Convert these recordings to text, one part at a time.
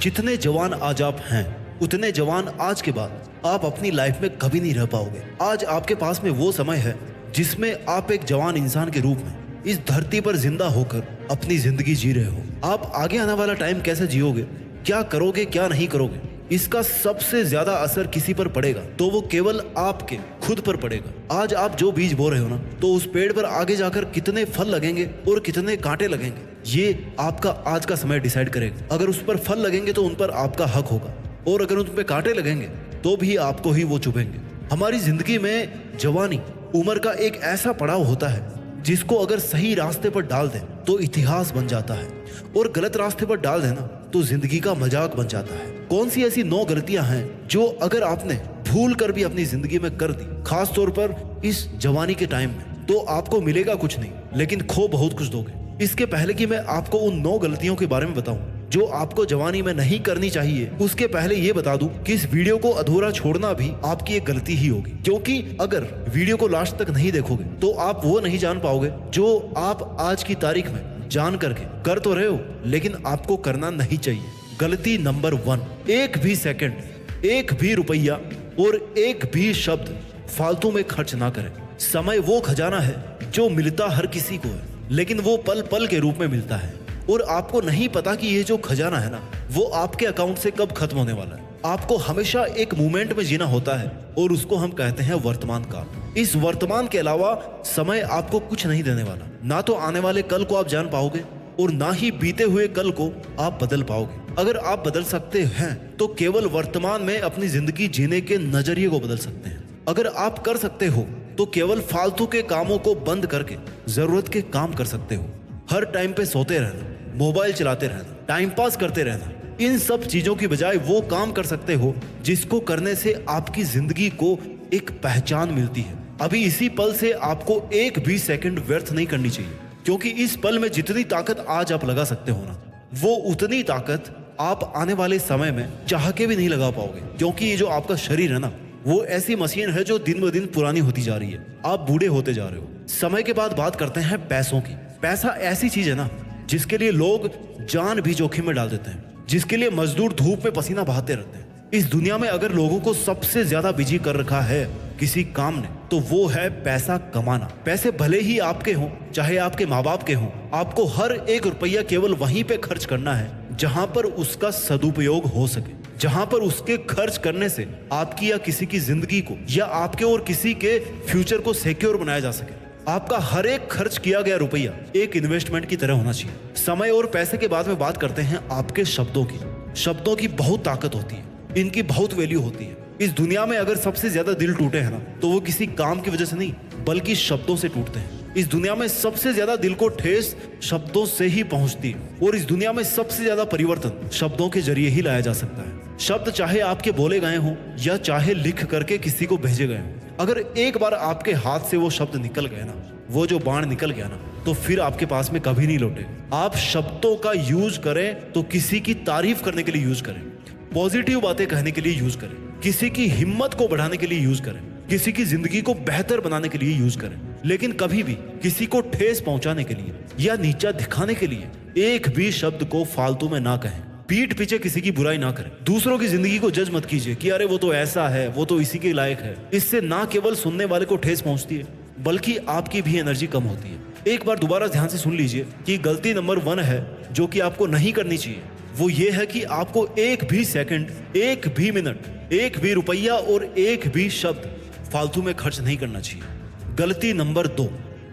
जितने जवान आज आप हैं उतने जवान आज के बाद आप अपनी लाइफ में कभी नहीं रह पाओगे। आज आपके पास में वो समय है जिसमें आप एक जवान इंसान के रूप में इस धरती पर जिंदा होकर अपनी जिंदगी जी रहे हो। आप आगे आने वाला टाइम कैसे जियोगे, क्या करोगे, क्या नहीं करोगे, इसका सबसे ज्यादा असर किसी पर पड़ेगा तो वो केवल आपके खुद पर पड़ेगा। आज आप जो बीज बो रहे हो ना, तो उस पेड़ पर आगे जाकर कितने फल लगेंगे और कितने कांटे लगेंगे, ये आपका आज का समय डिसाइड करेगा। अगर उस पर फल लगेंगे तो उन पर आपका हक होगा, और अगर उन पर कांटे लगेंगे तो भी आपको ही वो चुभेंगे। हमारी जिंदगी में जवानी उम्र का एक ऐसा पड़ाव होता है जिसको अगर सही रास्ते पर डाल दें तो इतिहास बन जाता है, और गलत रास्ते पर डाल देना तो जिंदगी का मजाक बन जाता है। कौन सी ऐसी 9 गलतियां हैं जो अगर आपने भूल कर भी अपनी जिंदगी में कर दी, खास तौर पर इस जवानी के टाइम में, तो आपको मिलेगा कुछ नहीं लेकिन खो बहुत कुछ दोगे। इसके पहले कि मैं आपको उन 9 गलतियों के बारे में बताऊं जो आपको जवानी में नहीं करनी चाहिए, उसके पहले ये बता दूं कि इस वीडियो को अधूरा छोड़ना भी आपकी एक गलती ही होगी, क्योंकि अगर वीडियो को लास्ट तक नहीं देखोगे तो आप वो नहीं जान पाओगे जो आप आज की तारीख में जान करके कर तो रहे हो लेकिन आपको करना नहीं चाहिए। गलती नंबर 1, एक भी सेकंड, एक भी रुपया और एक भी शब्द फालतू में खर्च ना करें। समय वो खजाना है जो मिलता हर किसी को है, लेकिन वो पल पल के रूप में मिलता है, और आपको नहीं पता कि ये जो खजाना है ना, वो आपके अकाउंट से कब खत्म होने वाला है। आपको हमेशा एक मोमेंट में जीना होता है और उसको हम कहते हैं वर्तमान काल। इस वर्तमान के अलावा समय आपको कुछ नहीं देने वाला। ना तो आने वाले कल को आप जान पाओगे और ना ही बीते हुए कल को आप बदल पाओगे। अगर आप बदल सकते हैं तो केवल वर्तमान में अपनी जिंदगी जीने के नजरिए को बदल सकते हैं। अगर आप कर सकते हो तो केवल फालतू के कामों को बंद करके जरूरत के काम कर सकते हो। हर टाइम पे सोते रहना, मोबाइल चलाते रहना, टाइम पास करते रहना, इन सब चीजों की बजाय वो काम कर सकते हो जिसको करने से आपकी जिंदगी को एक पहचान मिलती है। अभी इसी पल से आपको एक भी सेकंड व्यर्थ नहीं करनी चाहिए, क्योंकि इस पल में जितनी ताकत आज आप लगा सकते हो ना, वो उतनी ताकत आप आने वाले समय में चाह के भी नहीं लगा पाओगे। क्योंकि ये जो आपका शरीर है ना, वो ऐसी मशीन है जो दिन ब दिन पुरानी होती जा रही है। आप बूढ़े होते जा रहे हो। समय के बाद बात करते हैं पैसों की। पैसा ऐसी चीज है ना जिसके लिए लोग जान भी जोखिम में डाल देते हैं, जिसके लिए मजदूर धूप में पसीना बहाते रहते हैं। इस दुनिया में अगर लोगों को सबसे ज्यादा बिजी कर रखा है किसी काम ने, तो वो है पैसा कमाना। पैसे भले ही आपके हों चाहे आपके माँ बाप के हों, आपको हर एक रुपया केवल वहीं पे खर्च करना है जहां पर उसका सदुपयोग हो सके, जहां पर उसके खर्च करने से आपकी या किसी की जिंदगी को या आपके और किसी के फ्यूचर को सिक्योर बनाया जा सके। आपका हर एक खर्च किया गया रुपया एक इन्वेस्टमेंट की तरह होना चाहिए। समय और पैसे के बाद में बात करते हैं आपके शब्दों की। शब्दों की बहुत ताकत होती है, इनकी बहुत वैल्यू होती है। इस दुनिया में अगर सबसे ज्यादा दिल टूटे हैं ना, तो वो किसी काम की वजह से नहीं बल्कि शब्दों से टूटते हैं। इस दुनिया में सबसे ज्यादा दिल को ठेस शब्दों से ही पहुंचती है, और इस दुनिया में सबसे ज्यादा परिवर्तन शब्दों के जरिए ही लाया जा सकता है। शब्द चाहे आपके बोले गए हों या चाहे लिख करके किसी को भेजे गए हों, अगर एक बार आपके हाथ से वो शब्द निकल गए ना, वो जो बाण निकल गया ना, तो फिर आपके पास में कभी नहीं लौटे। आप शब्दों का यूज करें तो किसी की तारीफ करने के लिए यूज करें, पॉजिटिव बातें कहने के लिए यूज करें, किसी की हिम्मत को बढ़ाने के लिए यूज करें, किसी की जिंदगी को बेहतर बनाने के लिए यूज करें, लेकिन कभी भी किसी को ठेस पहुंचाने के लिए या नीचा दिखाने के लिए एक भी शब्द को फालतू में ना कहें। पीठ पीछे किसी की बुराई ना करें। दूसरों की जिंदगी को जज मत कीजिए कि अरे वो तो ऐसा है, वो तो इसी के लायक है। इससे ना केवल सुनने वाले को ठेस पहुंचती है बल्कि आपकी भी एनर्जी कम होती है। एक बार दोबारा ध्यान से सुन लीजिए कि गलती नंबर 1 है जो कि आपको नहीं करनी चाहिए, वो ये है कि आपको एक भी सेकंड, एक भी मिनट, एक भी रुपया और एक भी शब्द फालतू में खर्च नहीं करना चाहिए। गलती नंबर 2,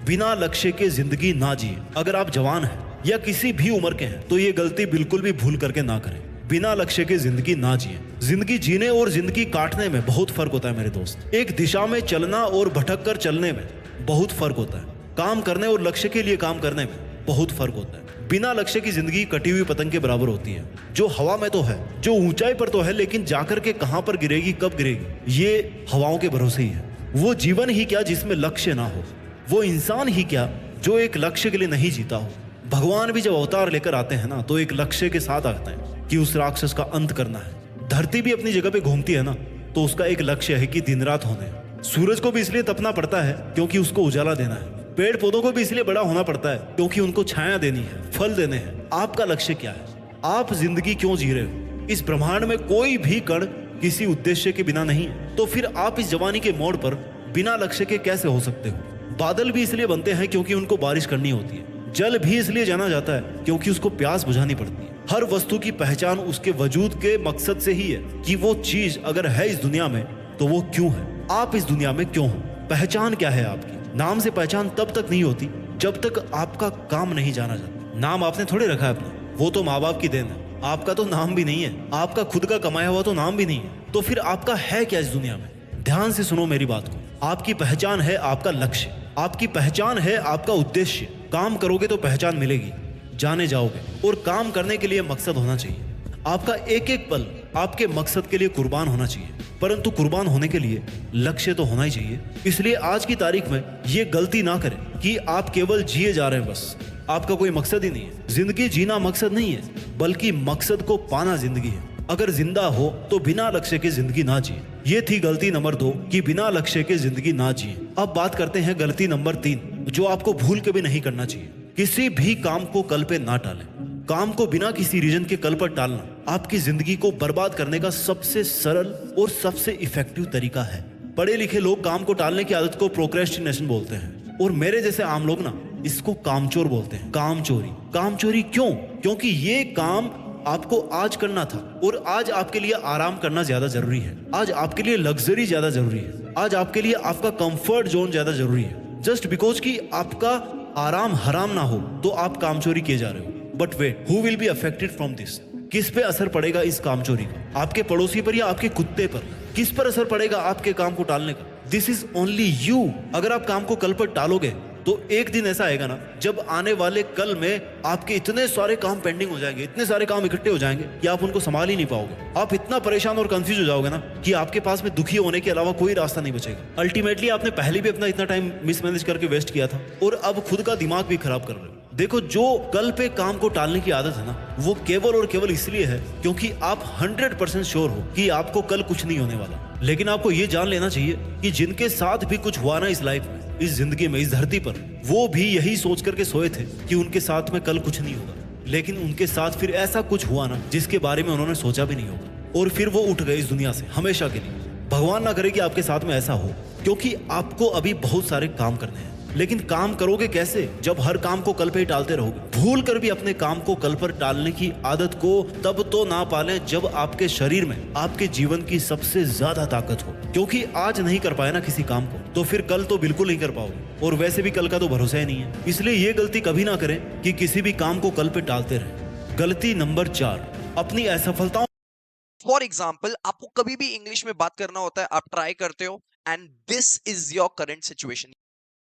बिना लक्ष्य के जिंदगी ना जिए। अगर आप जवान हैं या किसी भी उम्र के हैं तो ये गलती बिल्कुल भी भूल करके ना करें। बिना लक्ष्य के जिंदगी ना जिए। जिंदगी जीने और जिंदगी काटने में बहुत फर्क होता है मेरे दोस्त। एक दिशा में चलना और भटक कर चलने में बहुत फर्क होता है। काम करने और लक्ष्य के लिए काम करने में बहुत फर्क होता है। बिना लक्ष्य की जिंदगी कटी हुई पतंग के बराबर होती है, जो हवा में तो है, जो ऊंचाई पर तो है, लेकिन जाकर के कहां पर गिरेगी, कब गिरेगी, ये हवाओं के भरोसे ही है। वो जीवन ही क्या जिसमें लक्ष्य ना हो, वो इंसान ही क्या जो एक लक्ष्य के लिए नहीं जीता हो। भगवान भी जब अवतार लेकर आते हैं ना, तो एक लक्ष्य के साथ आते हैं कि उस राक्षस का अंत करना है। धरती भी अपनी जगह पे घूमती है ना, तो उसका एक लक्ष्य है कि दिन रात होने। सूरज को भी इसलिए तपना पड़ता है क्योंकि उसको उजाला देना है। पेड़ पौधों को भी इसलिए बड़ा होना पड़ता है क्योंकि उनको छाया देनी है, फल देने हैं। आपका लक्ष्य क्या है? आप जिंदगी क्यों जी रहे हो? इस ब्रह्मांड में कोई भी कण किसी उद्देश्य के बिना नहीं है, तो फिर आप इस जवानी के मोड़ पर बिना लक्ष्य के कैसे हो सकते हो? बादल भी इसलिए बनते हैं क्योंकि उनको बारिश करनी होती है। जल भी इसलिए जाना जाता है क्योंकि उसको प्यास बुझानी पड़ती है। हर वस्तु की पहचान उसके वजूद के मकसद से ही है कि वो चीज अगर है इस दुनिया में तो वो क्यों है, आप इस दुनिया में क्यों हो। पहचान क्या है आपकी? नाम से पहचान तब तक नहीं होती जब तक आपका काम नहीं जाना जाता। नाम आपने थोड़े रखा है अपना, वो तो माँ बाप की देन है। आपका तो नाम भी नहीं है, आपका खुद का कमाया हुआ तो नाम भी नहीं है। तो फिर आपका है क्या इस दुनिया में? ध्यान से सुनो मेरी बात को। आपकी पहचान है आपका लक्ष्य, आपकी पहचान है आपका उद्देश्य। काम करोगे तो पहचान मिलेगी, जाने जाओगे। और काम करने के लिए मकसद होना चाहिए। आपका एक एक पल आपके मकसद के लिए कुर्बान होना चाहिए, परंतु कुर्बान होने के लिए लक्ष्य तो होना ही चाहिए। इसलिए आज की तारीख में ये गलती ना करें कि आप केवल जिए जा रहे हैं, बस आपका कोई मकसद ही नहीं है। जिंदगी जीना मकसद नहीं है, बल्कि मकसद को पाना जिंदगी है। अगर जिंदा हो तो बिना लक्ष्य के जिंदगी ना जिए। ये थी गलती नंबर 2 कि बिना लक्ष्य के जिंदगी ना जिए। अब बात करते हैं गलती नंबर 3, जो आपको भूल के भी नहीं करना चाहिए। किसी भी काम को कल पे ना टालें। काम को बिना किसी रीजन के कल पर टालना आपकी जिंदगी को बर्बाद करने का सबसे सरल और सबसे इफेक्टिव तरीका है। पढ़े लिखे लोग काम को टालने की आदत को प्रोक्रेस्टिनेशन बोलते हैं, और मेरे जैसे आम लोग ना इसको कामचोर बोलते हैं। कामचोरी। कामचोरी क्यों? क्योंकि ये काम आपको आज करना था, और आज आपके लिए आराम करना ज्यादा जरूरी है। आज आपके लिए लग्जरी ज्यादा जरूरी है। आज आपके लिए आपका कंफर्ट जोन ज्यादा जरूरी है। जस्ट बिकॉज कि आपका आराम हराम ना हो तो आप कामचोरी किए जा रहे हो। But wait, who will be affected from this? किस पे असर पड़ेगा इस कामचोरी का? आपके पड़ोसी पर या आपके कुत्ते पर? किस पर असर पड़ेगा आपके काम को टालने का? This is only you. अगर आप काम को कल पर टालोगे तो एक दिन ऐसा आएगा ना, जब आने वाले कल में आपके इतने सारे काम पेंडिंग हो जाएंगे, इतने सारे काम इकट्ठे हो जाएंगे कि आप उनको संभाल ही नहीं पाओगे। आप इतना परेशान और कंफ्यूज हो जाओगे ना कि आपके पास में दुखी होने के अलावा कोई रास्ता नहीं बचेगा। अल्टीमेटली आपने पहले भी अपना इतना टाइम मिसमैनेज करके वेस्ट किया था, और अब खुद का दिमाग भी खराब कर रहे हो। देखो, जो कल पे काम को टालने की आदत है ना, वो केवल और केवल इसलिए है क्योंकि आप 100% श्योर हो कि आपको कल कुछ नहीं होने वाला। लेकिन आपको ये जान लेना चाहिए कि जिनके साथ भी कुछ हुआ ना इस लाइफ में, इस जिंदगी में, इस धरती पर, वो भी यही सोच करके सोए थे कि उनके साथ में कल कुछ नहीं होगा। लेकिन उनके साथ फिर ऐसा कुछ हुआ ना जिसके बारे में उन्होंने सोचा भी नहीं होगा, और फिर वो उठ गए इस दुनिया से हमेशा के लिए। भगवान ना करे कि आपके साथ में ऐसा हो, क्योंकि आपको अभी बहुत सारे काम करने हैं। लेकिन काम करोगे कैसे जब हर काम को कल पे ही टालते रहोगे? भूल कर भी अपने काम को कल पर टालने की आदत को तब तो ना पालें जब आपके शरीर में आपके जीवन की सबसे ज्यादा ताकत हो। क्योंकि आज नहीं कर पाए ना किसी काम को, तो फिर कल तो बिल्कुल नहीं कर पाओगे, और वैसे भी कल का तो भरोसा ही नहीं है। इसलिए ये गलती कभी ना करें कि किसी भी काम को कल पे टालते रहें। गलती नंबर 4, अपनी असफलताओं। फॉर एग्जाम्पल, आपको कभी भी इंग्लिश में बात करना होता है, आप ट्राई करते हो, and this is your current situation.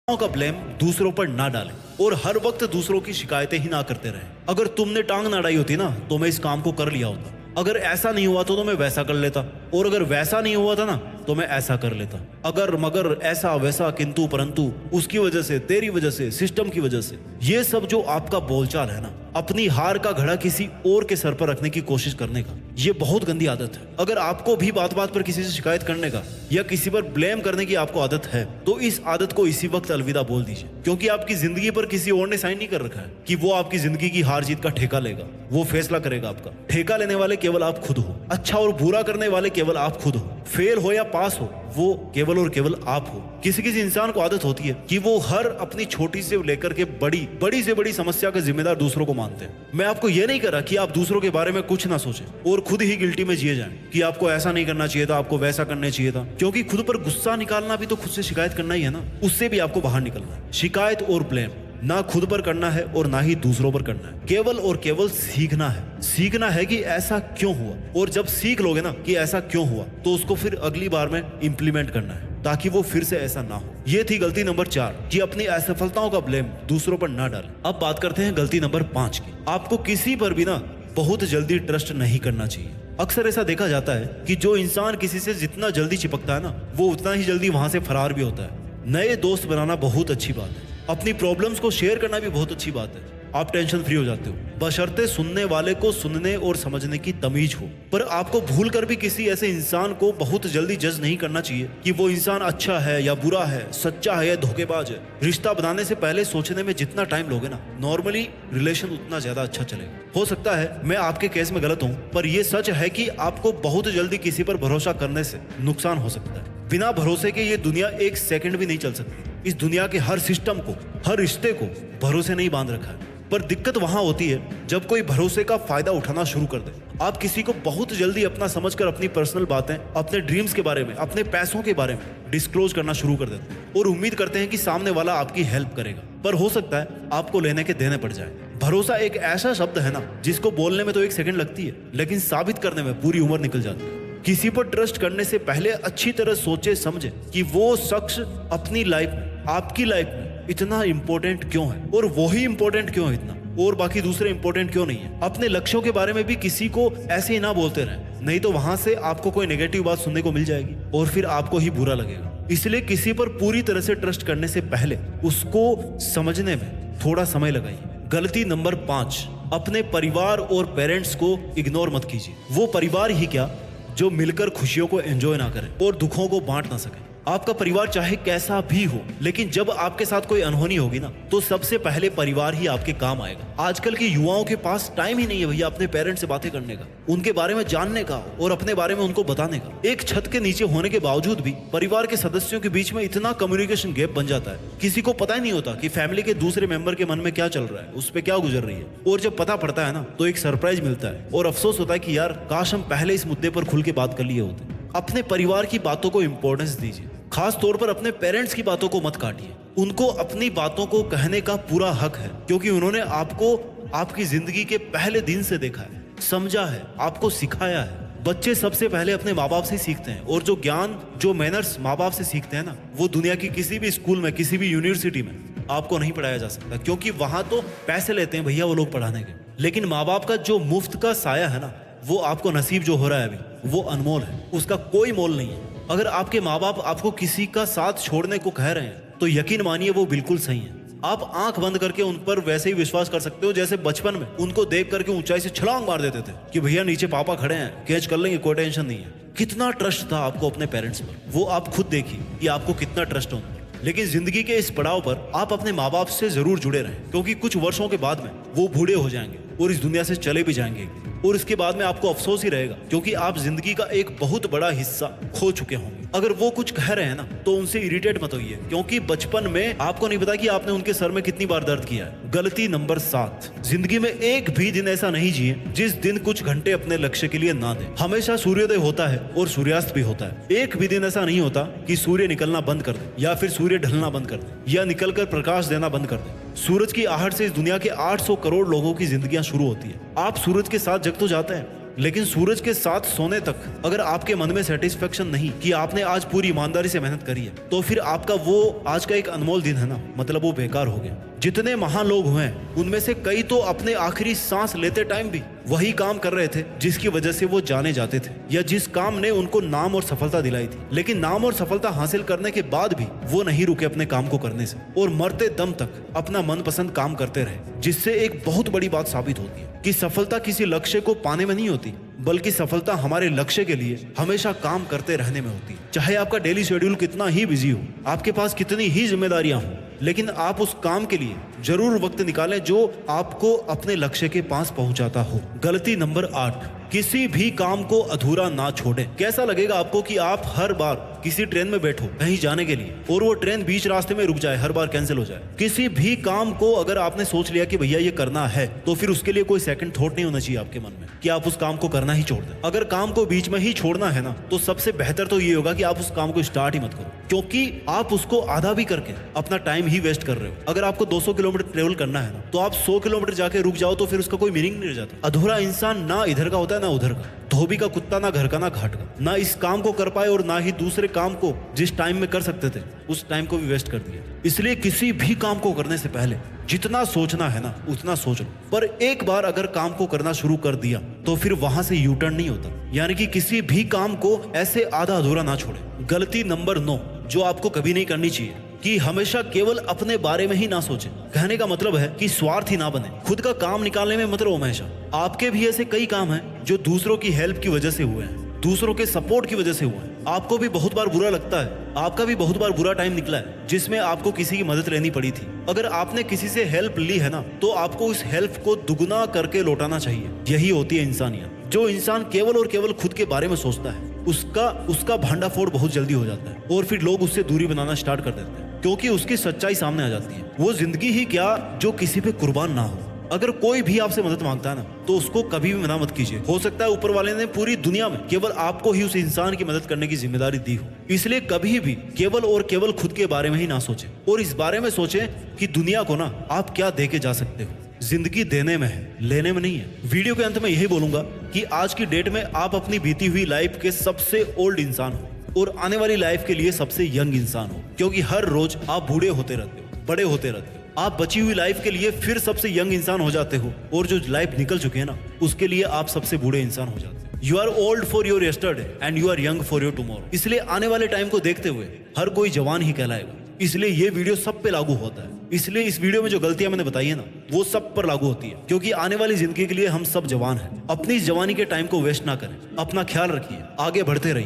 का ब्लेम दूसरों पर ना डालें, और हर वक्त दूसरों की शिकायतें ही ना करते रहें। अगर तुमने टांग ना अड़ाई होती ना तो मैं इस काम को कर लिया होता। अगर ऐसा नहीं हुआ तो मैं वैसा कर लेता, और अगर वैसा नहीं हुआ था ना तो मैं ऐसा कर लेता। अगर मगर ऐसा वैसा किंतु परंतु, उसकी वजह से, तेरी वजह से, सिस्टम की वजह से, ये सब जो आपका बोलचाल है ना, अपनी हार का घड़ा किसी और के सर पर रखने की कोशिश करने का, ये बहुत गंदी आदत है। अगर आपको भी बात बात पर किसी से शिकायत करने का या किसी पर ब्लेम करने की आपको आदत है, तो इस आदत को इसी वक्त अलविदा बोल दीजिए। क्योंकि आपकी जिंदगी पर किसी और ने साइन नहीं कर रखा है कि वो आपकी जिंदगी की हार जीत का ठेका लेगा। वो फैसला करेगा आपका। ठेका लेने वाले केवल आप खुद हो। अच्छा और बुरा करने वाले केवल आप खुद हो। फेल हो या पास हो, वो केवल और केवल आप हो। किसी किसी इंसान को आदत होती है कि वो हर अपनी छोटी से लेकर के बड़ी से बड़ी समस्या का जिम्मेदार दूसरों को मानते हैं। मैं आपको ये नहीं कर रहा कि आप दूसरों के बारे में कुछ ना सोचें और खुद ही गिल्टी में जिए जाएं कि आपको ऐसा नहीं करना चाहिए था, आपको वैसा करना चाहिए था। क्योंकि खुद पर गुस्सा निकालना भी तो खुद से शिकायत करना ही है ना, उससे भी आपको बाहर निकलना है। शिकायत और ब्लेम ना खुद पर करना है और ना ही दूसरों पर करना है। केवल और केवल सीखना है। सीखना है कि ऐसा क्यों हुआ, और जब सीख लोगे ना कि ऐसा क्यों हुआ, तो उसको फिर अगली बार में इंप्लीमेंट करना है ताकि वो फिर से ऐसा ना हो। ये थी गलती नंबर 4 कि अपनी असफलताओं का ब्लेम दूसरों पर ना डालें। अब बात करते हैं गलती नंबर 5 की। आपको किसी पर भी ना बहुत जल्दी ट्रस्ट नहीं करना चाहिए। अक्सर ऐसा देखा जाता है कि जो इंसान किसी से जितना जल्दी चिपकता है ना, वो उतना ही जल्दी वहां से फरार भी होता है। नए दोस्त बनाना बहुत अच्छी बात है। अपनी प्रॉब्लम्स को शेयर करना भी बहुत अच्छी बात है। आप टेंशन फ्री हो जाते हो, बशर्ते सुनने वाले को सुनने और समझने की तमीज हो। पर आपको भूल कर भी किसी ऐसे इंसान को बहुत जल्दी जज नहीं करना चाहिए कि वो इंसान अच्छा है या बुरा है, सच्चा है या धोखेबाज है। रिश्ता बनाने से पहले सोचने में जितना टाइम लोगे ना, नॉर्मली रिलेशन उतना ज्यादा अच्छा चलेगा। हो सकता है मैं आपके केस में गलत हूँ, पर यह सच है कि आपको बहुत जल्दी किसी पर भरोसा करने से नुकसान हो सकता है। बिना भरोसे के ये दुनिया एक सेकंड भी नहीं चल सकती। इस दुनिया के हर सिस्टम को, हर रिश्ते को भरोसे नहीं बांध रखा है। पर दिक्कत वहां होती है जब कोई भरोसे का फायदा उठाना शुरू कर दे। आप किसी को बहुत जल्दी अपना समझकर अपनी पर्सनल बातें, अपने ड्रीम्स के बारे में, अपने पैसों के बारे में डिस्क्लोज करना शुरू कर देते हैं और उम्मीद करते हैं कि सामने वाला आपकी हेल्प करेगा। पर हो सकता है आपको लेने के देने पड़ जाए। भरोसा एक ऐसा शब्द है ना, जिसको बोलने में तो एक सेकंड लगती है, लेकिन साबित करने में पूरी उम्र निकल जाती है। किसी पर ट्रस्ट करने से पहले अच्छी तरह सोचे समझे कि वो शख्स अपनी लाइफ में, आपकी लाइफ में इतना इंपॉर्टेंट क्यों है, और वही इंपॉर्टेंट क्यों है इतना, और बाकी दूसरे इंपॉर्टेंट क्यों नहीं है। अपने लक्ष्यों के बारे में भी किसी को ऐसे ही ना बोलते रहें, नहीं तो वहां से आपको कोई नेगेटिव बात सुनने को मिल जाएगी और फिर आपको ही बुरा लगेगा। इसलिए किसी पर पूरी तरह से ट्रस्ट करने से पहले उसको समझने में थोड़ा समय लगाइए। गलती नंबर 5, अपने परिवार और पेरेंट्स को इग्नोर मत कीजिए। वो परिवार ही क्या जो मिलकर खुशियों को एंजॉय ना करे और दुखों को बांट ना सके। आपका परिवार चाहे कैसा भी हो, लेकिन जब आपके साथ कोई अनहोनी होगी ना, तो सबसे पहले परिवार ही आपके काम आएगा। आजकल के युवाओं के पास टाइम ही नहीं है भैया अपने पेरेंट्स से बातें करने का, उनके बारे में जानने का और अपने बारे में उनको बताने का। एक छत के नीचे होने के बावजूद भी परिवार के सदस्यों के बीच में इतना कम्युनिकेशन गैप बन जाता है, किसी को पता ही नहीं होता कि फैमिली के दूसरे मेंबर के मन में क्या चल रहा है, उस पर क्या गुजर रही है। और जब पता पड़ता है ना, तो एक सरप्राइज मिलता है और अफसोस होता है कि यार काश हम पहले इस मुद्दे पर खुल के बात कर लिए होते। अपने परिवार की बातों को इंपॉर्टेंस दीजिए, खास तौर पर अपने पेरेंट्स की बातों को मत काटिए। उनको अपनी बातों को कहने का पूरा हक है, क्योंकि उन्होंने आपको आपकी जिंदगी के पहले दिन से देखा है, समझा है, आपको सिखाया है। बच्चे सबसे पहले अपने माँ बाप से सीखते हैं, और जो ज्ञान, जो मैनर्स माँ बाप से सीखते हैं ना, वो दुनिया की किसी भी स्कूल में, किसी भी यूनिवर्सिटी में आपको नहीं पढ़ाया जा सकता, क्योंकि वहां तो पैसे लेते हैं भैया वो लोग पढ़ाने के। लेकिन माँ बाप का जो मुफ्त का साया है ना, वो आपको नसीब जो हो रहा है अभी, वो अनमोल है, उसका कोई मोल नहीं है। अगर आपके माँ बाप आपको किसी का साथ छोड़ने को कह रहे हैं, तो यकीन मानिए वो बिल्कुल सही है। आप आंख बंद करके उन पर वैसे ही विश्वास कर सकते हो जैसे बचपन में उनको देख करके ऊंचाई से छलांग मार देते थे कि भैया नीचे पापा खड़े हैं, कैच कर लेंगे, कोई टेंशन नहीं है। कितना ट्रस्ट था आपको अपने पेरेंट्स पर, वो आप खुद देखिए कि आपको कितना ट्रस्ट होना। लेकिन जिंदगी के इस पड़ाव पर आप अपने माँ बाप से जरूर जुड़े रहें, क्योंकि कुछ वर्षों के बाद में वो बूढ़े हो जाएंगे और इस दुनिया से चले भी जाएंगे, और इसके बाद में आपको अफसोस ही रहेगा, क्योंकि आप जिंदगी का एक बहुत बड़ा हिस्सा खो चुके होंगे। अगर वो कुछ कह रहे हैं ना, तो उनसे इरिटेट मत होइए, क्योंकि बचपन में आपको नहीं पता कि आपने उनके सर में कितनी बार दर्द किया है। गलती नंबर 7, जिंदगी में एक भी दिन ऐसा नहीं जिए जिस दिन कुछ घंटे अपने लक्ष्य के लिए ना दे। हमेशा सूर्योदय होता है और सूर्यास्त भी होता है। एक भी दिन ऐसा नहीं होता कि सूर्य निकलना बंद कर दे, या फिर सूर्य ढलना बंद कर दे, या निकलकर प्रकाश देना बंद कर दे। सूरज की आहट से इस दुनिया के 800 करोड़ लोगों की जिंदगियां शुरू होती है। आप सूरज के साथ जग तो जाते हैं, लेकिन सूरज के साथ सोने तक अगर आपके मन में सेटिस्फेक्शन नहीं कि आपने आज पूरी ईमानदारी से मेहनत करी है, तो फिर आपका वो आज का एक अनमोल दिन है ना, मतलब वो बेकार हो गया। जितने महान लोग हुए उनमें से कई तो अपने आखिरी सांस लेते टाइम भी वही काम कर रहे थे जिसकी वजह से वो जाने जाते थे, या जिस काम ने उनको नाम और सफलता दिलाई थी। लेकिन नाम और सफलता हासिल करने के बाद भी वो नहीं रुके अपने काम को करने से, और मरते दम तक अपना मनपसंद काम करते रहे, जिससे एक बहुत बड़ी बात साबित होती है कि सफलता किसी लक्ष्य को पाने में नहीं होती, बल्कि सफलता हमारे लक्ष्य के लिए हमेशा काम करते रहने में होती है। चाहे आपका डेली शेड्यूल कितना ही बिजी हो, आपके पास कितनी ही जिम्मेदारियां हो, लेकिन आप उस काम के लिए जरूर वक्त निकालें जो आपको अपने लक्ष्य के पास पहुंचाता हो। गलती नंबर 8, किसी भी काम को अधूरा ना छोड़ें। कैसा लगेगा आपको कि आप हर बार किसी ट्रेन में बैठो कहीं जाने के लिए, और वो ट्रेन बीच रास्ते में रुक जाए, हर बार कैंसिल हो जाए। किसी भी काम को अगर आपने सोच लिया कि भैया ये करना है, तो फिर उसके लिए कोई सेकंड थॉट नहीं होना चाहिए आपके मन में कि आप उस काम को करना ही छोड़ दें। अगर काम को बीच में ही छोड़ना है ना, तो सबसे बेहतर तो ये होगा कि आप उस काम को स्टार्ट ही मत करो, क्योंकि आप उसको आधा भी करके अपना टाइम ही वेस्ट कर रहे हो। अगर आपको 200 किलोमीटर ट्रेवल करना है ना, तो आप 100 किलोमीटर जाके रुक जाओ, तो फिर उसका कोई मीनिंग नहीं रह जाता। अधूरा इंसान ना इधर का होता है ना उधर का, धोबी का कुत्ता ना घर का ना घाट का, ना इस काम को कर पाए और ना ही दूसरे काम को जिस टाइम में कर सकते थे उस टाइम को भी वेस्ट कर दिया। इसलिए किसी भी काम को करने से पहले जितना सोचना है ना उतना सोच लो, पर एक बार अगर काम को करना शुरू कर दिया तो फिर वहां से यू टर्न नहीं होता, यानी कि किसी भी काम को ऐसे आधा अधूरा ना छोड़े। गलती नंबर 9, जो आपको कभी नहीं करनी चाहिए, कि हमेशा केवल अपने बारे में ही ना सोचें। कहने का मतलब है कि स्वार्थी ना बने, खुद का काम निकालने में मत रहो हमेशा। आपके भी ऐसे कई काम हैं जो दूसरों की हेल्प की वजह से हुए हैं, दूसरों के सपोर्ट की वजह से हुआ है। आपको भी बहुत बार बुरा लगता है, आपका भी बहुत बार बुरा टाइम निकला है जिसमें आपको किसी की मदद लेनी पड़ी थी। अगर आपने किसी से हेल्प ली है ना, तो आपको उस हेल्प को दुगना करके लौटाना चाहिए। यही होती है इंसानियत। जो इंसान केवल और केवल खुद के बारे में सोचता है, उसका भांडाफोड़ बहुत जल्दी हो जाता है और फिर लोग उससे दूरी बनाना स्टार्ट कर देते हैं, क्योंकि उसकी सच्चाई सामने आ जाती है। वो जिंदगी ही क्या जो किसी पे कुर्बान ना हो। अगर कोई भी आपसे मदद मांगता है ना, तो उसको कभी भी मना मत कीजिए। हो सकता है ऊपर वाले ने पूरी दुनिया में केवल आपको ही उस इंसान की मदद करने की जिम्मेदारी दी हो। इसलिए कभी भी केवल और केवल खुद के बारे में ही ना सोचें, और इस बारे में सोचें कि दुनिया को ना आप क्या दे के जा सकते हो। जिंदगी देने में है, लेने में नहीं है। वीडियो के अंत में यही बोलूंगा कि आज की डेट में आप अपनी बीती हुई लाइफ के सबसे ओल्ड इंसान हो और आने वाली लाइफ के लिए सबसे यंग इंसान हो, क्योंकि हर रोज आप बूढ़े होते रहते हो, बड़े होते रहते हो। आप बची हुई लाइफ के लिए फिर सबसे यंग इंसान हो जाते हो, और जो लाइफ निकल चुके हैं ना, उसके लिए आप सबसे बूढ़े इंसान हो जाते हो। You are old for your yesterday and you are young for your tomorrow. इसलिए आने वाले टाइम को देखते हुए हर कोई जवान ही कहलाएगा। इसलिए ये वीडियो सब पे लागू होता है। इसलिए इस वीडियो में जो गलतियां मैंने बताई है ना, वो सब पर लागू होती है, क्योंकि आने वाली जिंदगी के लिए हम सब जवान हैं। अपनी इस जवानी के टाइम को वेस्ट ना करें। अपना ख्याल रखिए, आगे बढ़ते रहिए।